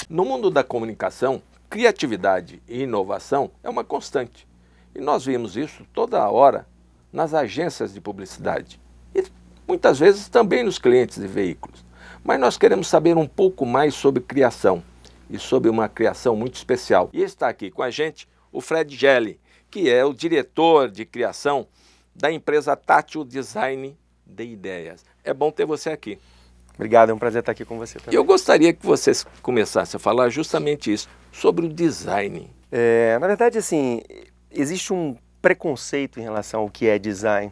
No mundo da comunicação, criatividade e inovação é uma constante. E nós vimos isso toda hora nas agências de publicidade e muitas vezes também nos clientes de veículos. Mas nós queremos saber um pouco mais sobre criação e sobre uma criação muito especial. E está aqui com a gente o Fred Gelli, que é o diretor de criação da empresa Tátil Design de Ideias. É bom ter você aqui. Obrigado, é um prazer estar aqui com você também. Eu gostaria que você começasse a falar justamente isso, sobre o design. Na verdade, assim, existe um preconceito em relação ao que é design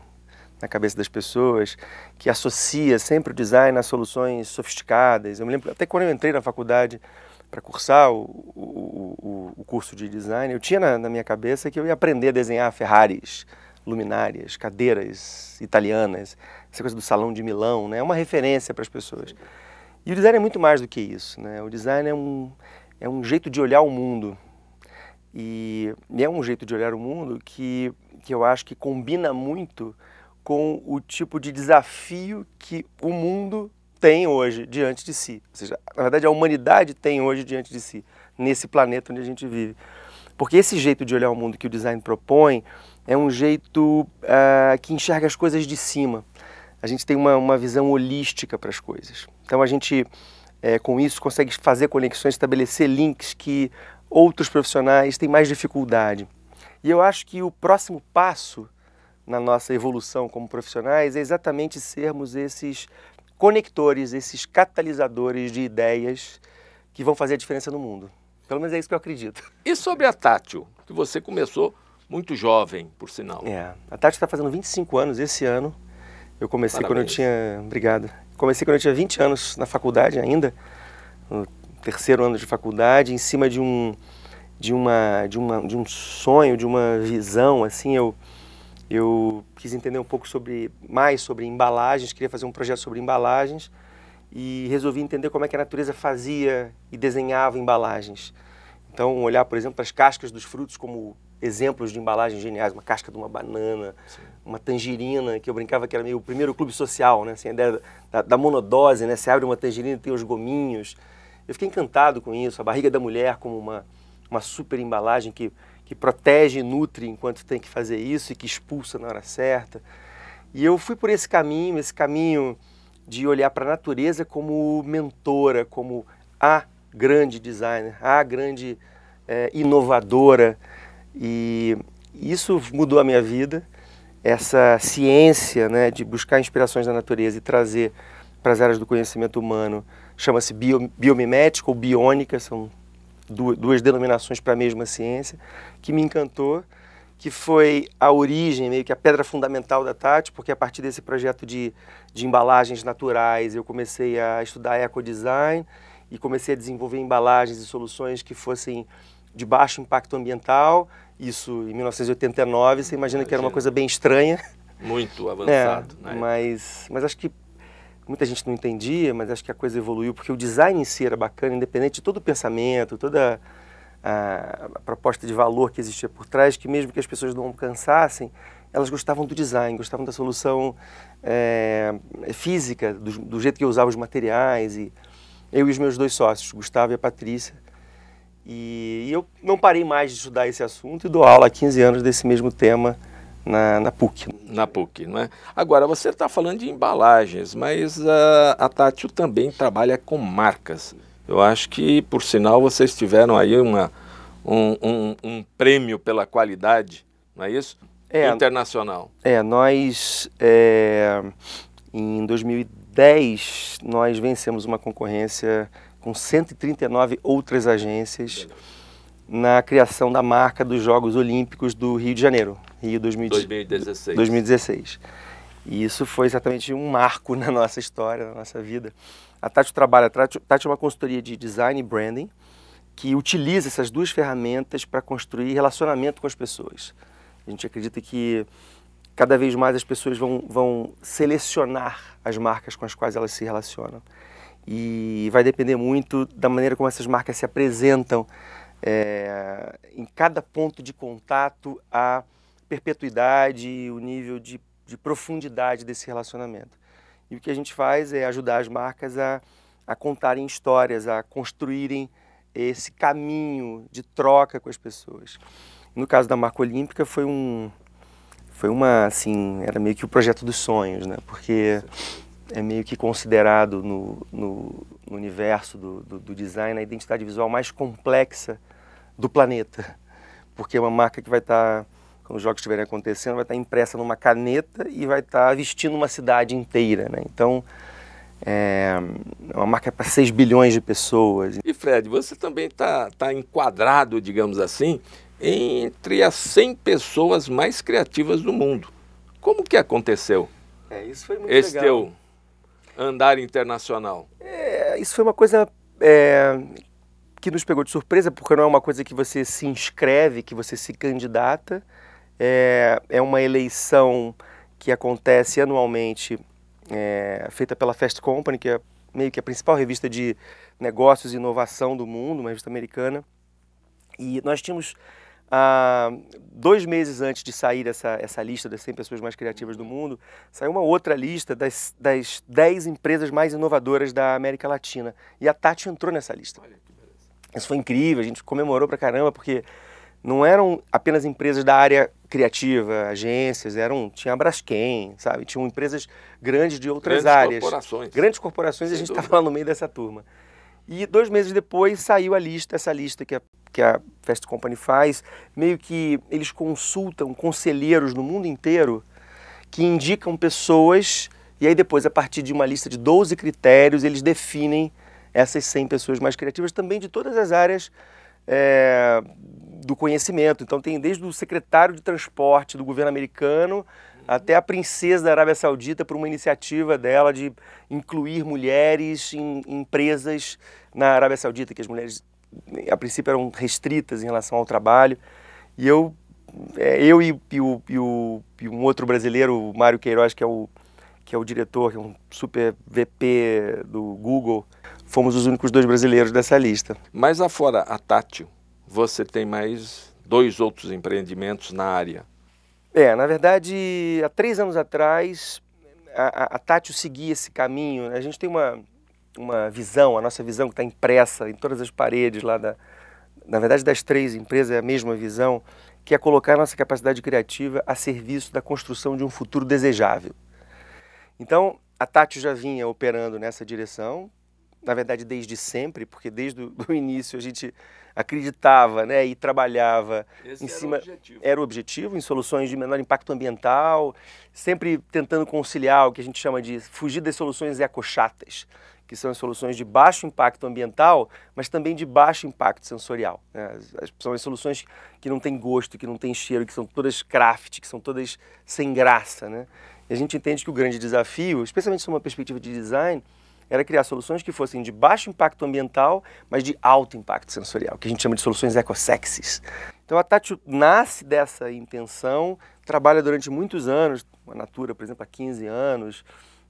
na cabeça das pessoas, que associa sempre o design a soluções sofisticadas. Eu me lembro, até quando eu entrei na faculdade para cursar o curso de design, eu tinha na minha cabeça que eu ia aprender a desenhar Ferraris, luminárias, cadeiras italianas, essa coisa do Salão de Milão, né? É uma referência para as pessoas. E o design é muito mais do que isso, né? O design é um jeito de olhar o mundo. E é um jeito de olhar o mundo que eu acho que combina muito com o tipo de desafio que o mundo tem hoje diante de si. Ou seja, na verdade, a humanidade tem hoje diante de si, nesse planeta onde a gente vive. Porque esse jeito de olhar o mundo que o design propõe é um jeito que enxerga as coisas de cima. A gente tem uma visão holística para as coisas. Então a gente, com isso, consegue fazer conexões, estabelecer links que outros profissionais têm mais dificuldade. E eu acho que o próximo passo na nossa evolução como profissionais é exatamente sermos esses conectores, esses catalisadores de ideias que vão fazer a diferença no mundo. Pelo menos é isso que eu acredito. E sobre a Tátil, que você começou muito jovem, por sinal. A Tátil está fazendo 25 anos esse ano. Eu comecei Parabéns. quando eu tinha... Obrigado. Comecei quando eu tinha 20 anos na faculdade ainda, no terceiro ano de faculdade, em cima de um sonho, de uma visão, assim, eu quis entender um pouco mais sobre embalagens, queria fazer um projeto sobre embalagens e resolvi entender como é que a natureza fazia e desenhava embalagens. Então, olhar, por exemplo, para as cascas dos frutos como exemplos de embalagens geniais, uma casca de uma banana, sim, uma tangerina, que eu brincava que era meio o primeiro clube social, né? Assim, a ideia da monodose, né? Você abre uma tangerina e tem os gominhos. Eu fiquei encantado com isso, a barriga da mulher como uma super embalagem que protege e nutre enquanto tem que fazer isso e que expulsa na hora certa. E eu fui por esse caminho de olhar para a natureza como mentora, como a grande designer, a grande inovadora. E isso mudou a minha vida, essa ciência, né, de buscar inspirações na natureza e trazer para as áreas do conhecimento humano, chama-se biomimética ou biônica, são duas denominações para a mesma ciência, que me encantou, que foi a origem, meio que a pedra fundamental da Tátil, porque a partir desse projeto de embalagens naturais eu comecei a estudar ecodesign e comecei a desenvolver embalagens e soluções que fossem de baixo impacto ambiental, isso em 1989, você imagina que era uma coisa bem estranha. Muito avançado. Mas acho que muita gente não entendia, mas acho que a coisa evoluiu, porque o design em si era bacana, independente de todo o pensamento, toda a proposta de valor que existia por trás, que mesmo que as pessoas não alcançassem, elas gostavam do design, gostavam da solução física, do jeito que eu usava os materiais. E eu e os meus dois sócios, Gustavo e a Patrícia, e eu não parei mais de estudar esse assunto e dou aula há 15 anos desse mesmo tema na PUC. Na PUC, não é? Agora, você está falando de embalagens, mas a Tátil também trabalha com marcas. Eu acho que, por sinal, vocês tiveram aí um prêmio pela qualidade, não é isso? Internacional. Nós, em 2010, nós vencemos uma concorrência com 139 outras agências na criação da marca dos Jogos Olímpicos do Rio de Janeiro, Rio 2016. E isso foi exatamente um marco na nossa história, na nossa vida. A Tátil é uma consultoria de design e branding que utiliza essas duas ferramentas para construir relacionamento com as pessoas. A gente acredita que cada vez mais as pessoas vão selecionar as marcas com as quais elas se relacionam. E vai depender muito da maneira como essas marcas se apresentam em cada ponto de contato, a perpetuidade e o nível de profundidade desse relacionamento. E o que a gente faz é ajudar as marcas a contarem histórias, a construírem esse caminho de troca com as pessoas. No caso da marca olímpica foi uma, assim, era meio que o projeto dos sonhos, né? Porque é meio que considerado no universo do design a identidade visual mais complexa do planeta. Porque é uma marca que vai estar, quando os jogos estiverem acontecendo, vai estar impressa numa caneta e vai estar vestindo uma cidade inteira, né? Então, é uma marca para 6 bilhões de pessoas. E Fred, você também tá enquadrado, digamos assim, entre as 100 pessoas mais criativas do mundo. Como que aconteceu Isso foi muito esse legal. teu andar internacional? Isso foi uma coisa que nos pegou de surpresa, porque não é uma coisa que você se inscreve, que você se candidata. É uma eleição que acontece anualmente, feita pela Fast Company, que é meio que a principal revista de negócios e inovação do mundo, uma revista americana. E nós tínhamos, 2 meses antes de sair essa lista das 100 pessoas mais criativas do mundo, saiu uma outra lista das 10 empresas mais inovadoras da América Latina. E a Tati entrou nessa lista. Isso foi incrível, a gente comemorou pra caramba, porque não eram apenas empresas da área criativa, agências, tinha a Braskem, sabe? Tinham empresas grandes de outras áreas. Grandes corporações, e a gente estava lá no meio dessa turma. E 2 meses depois saiu essa lista que a Fast Company faz, meio que eles consultam conselheiros no mundo inteiro que indicam pessoas, e aí depois, a partir de uma lista de 12 critérios, eles definem essas 100 pessoas mais criativas, também de todas as áreas do conhecimento. Então tem desde o secretário de transporte do governo americano até a princesa da Arábia Saudita, por uma iniciativa dela de incluir mulheres em empresas na Arábia Saudita, que as mulheres a princípio eram restritas em relação ao trabalho. E eu e um outro brasileiro, o Mário Queiroz, que é o diretor, que é um super VP do Google, fomos os únicos 2 brasileiros dessa lista. Mas afora a Tátil, você tem mais 2 outros empreendimentos na área. Na verdade, há 3 anos atrás, a Tátil seguia esse caminho. A gente tem uma visão, a nossa visão que está impressa em todas as paredes lá na verdade, das 3 empresas é a mesma visão, que é colocar a nossa capacidade criativa a serviço da construção de um futuro desejável. Então, a Tátil já vinha operando nessa direção, na verdade desde sempre, porque desde o início a gente acreditava, né, e trabalhava em cima, era o objetivo, em soluções de menor impacto ambiental, sempre tentando conciliar o que a gente chama de fugir das soluções ecochatas, que são as soluções de baixo impacto ambiental, mas também de baixo impacto sensorial, né? São as soluções que não têm gosto, que não têm cheiro, que são todas craft, que são todas sem graça, né? E a gente entende que o grande desafio, especialmente sob uma perspectiva de design, era criar soluções que fossem de baixo impacto ambiental, mas de alto impacto sensorial, que a gente chama de soluções ecossexys. Então a Tátil nasce dessa intenção, trabalha durante muitos anos, a Natura, por exemplo, há 15 anos,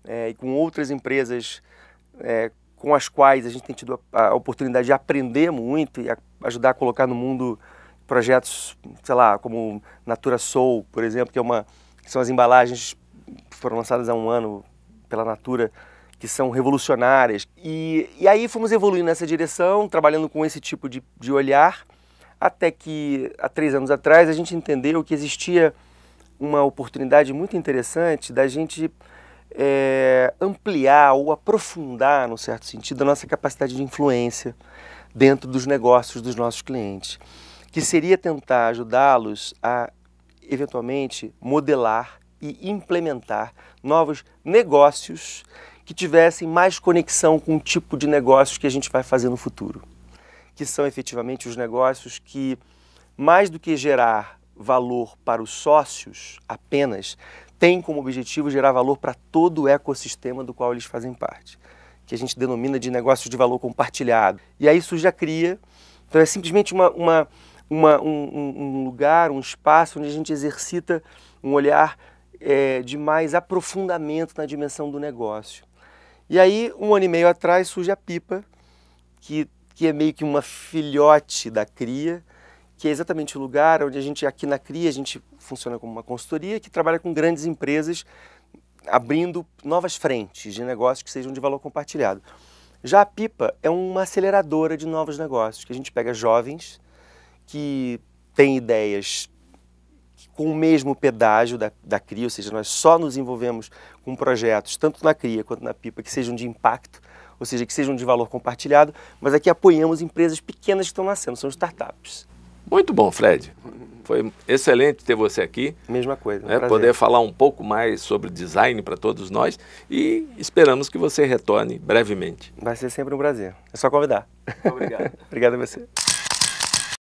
e com outras empresas com as quais a gente tem tido a oportunidade de aprender muito e ajudar a colocar no mundo projetos, sei lá, como Natura Soul, por exemplo, que são as embalagens que foram lançadas há 1 ano pela Natura, que são revolucionárias. E aí fomos evoluindo nessa direção, trabalhando com esse tipo de olhar, até que, há 3 anos atrás, a gente entendeu que existia uma oportunidade muito interessante da gente ampliar ou aprofundar, num certo sentido, a nossa capacidade de influência dentro dos negócios dos nossos clientes, que seria tentar ajudá-los a, eventualmente, modelar e implementar novos negócios que tivessem mais conexão com o tipo de negócios que a gente vai fazer no futuro, que são efetivamente os negócios que, mais do que gerar valor para os sócios apenas, tem como objetivo gerar valor para todo o ecossistema do qual eles fazem parte, que a gente denomina de negócios de valor compartilhado. E aí isso já cria, então é simplesmente um lugar, um espaço onde a gente exercita um olhar de mais aprofundamento na dimensão do negócio. E aí, 1 ano e meio atrás, surge a Pipa, que é meio que uma filhote da Cria, que é exatamente o lugar onde aqui na Cria, a gente funciona como uma consultoria que trabalha com grandes empresas, abrindo novas frentes de negócios que sejam de valor compartilhado. Já a Pipa é uma aceleradora de novos negócios, que a gente pega jovens que têm ideias com o mesmo pedágio da CRIA, ou seja, nós só nos envolvemos com projetos, tanto na CRIA quanto na Pipa, que sejam de impacto, ou seja, que sejam de valor compartilhado, mas aqui apoiamos empresas pequenas que estão nascendo, são startups. Muito bom, Fred. Foi excelente ter você aqui. Mesma coisa. Né, poder falar um pouco mais sobre design para todos nós e esperamos que você retorne brevemente. Vai ser sempre um prazer. É só convidar. Obrigado. Obrigado a você.